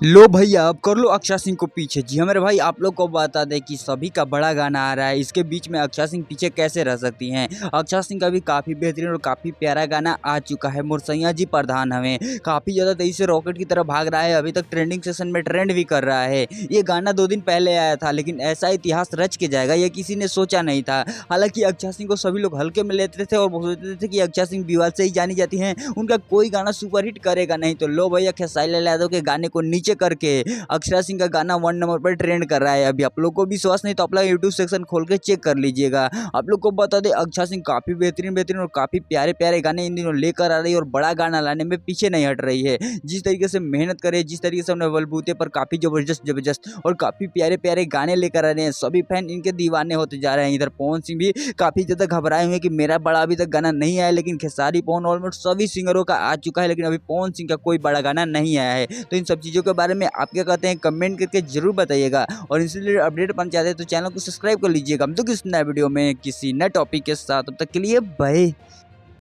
लो भैया अब कर लो अक्षय सिंह को पीछे। जी हाँ मेरे भाई, आप लोग को बता दें कि सभी का बड़ा गाना आ रहा है, इसके बीच में अक्षय सिंह पीछे कैसे रह सकती हैं। अक्षय सिंह का भी काफ़ी बेहतरीन और काफ़ी प्यारा गाना आ चुका है, मुरसैया जी प्रधान हमें। काफ़ी ज़्यादा तेजी से रॉकेट की तरह भाग रहा है, अभी तक ट्रेंडिंग सेशन में ट्रेंड भी कर रहा है। ये गाना 2 दिन पहले आया था, लेकिन ऐसा इतिहास रच के जाएगा ये किसी ने सोचा नहीं था। हालांकि अक्षय सिंह को सभी लोग हल्के में लेते थे और सोचते थे कि अक्षय सिंह विवाद से ही जानी जाती हैं, उनका कोई गाना सुपरहिट करेगा नहीं। तो लो भैया, खेसारी लाल यादव के गाने को नीचे करके अक्षरा सिंह का गाना 1 नंबर पर ट्रेंड कर रहा है। अभी आप लोग को विश्वास नहीं तो आप लोग यूट्यूब सेक्शन खोल के चेक कर लीजिएगा। आप लोग को बता दें, अक्षरा सिंह काफी बेहतरीन बेहतरीन और काफी प्यारे प्यारे गाने इन दिनों लेकर आ रही है और बड़ा गाना लाने में पीछे नहीं हट रही है। जिस तरीके से मेहनत करे, जिस तरीके से उन्हें बलबूते पर काफी जबरदस्त जबरदस्त और काफी प्यारे प्यारे गाने लेकर आ रहे हैं, सभी फैन इनके दीवाने होते जा रहे हैं। इधर पवन सिंह भी काफी ज्यादा घबराए हुए कि मेरा बड़ा अभी तक गाना नहीं आया, लेकिन खेसारी पवन ऑलमोस्ट सभी सिंगरों का आ चुका है, लेकिन अभी पवन सिंह का कोई बड़ा गाना नहीं आया है। तो इन सब चीज़ों के बारे में आप क्या कहते हैं, कमेंट करके जरूर बताइएगा। और इनसे रिलेटेड अपडेट पाना चाहते हैं तो चैनल को सब्सक्राइब कर लीजिएगा। हम तो किसी नए वीडियो में किसी नए टॉपिक के साथ, तब तक के लिए बाय।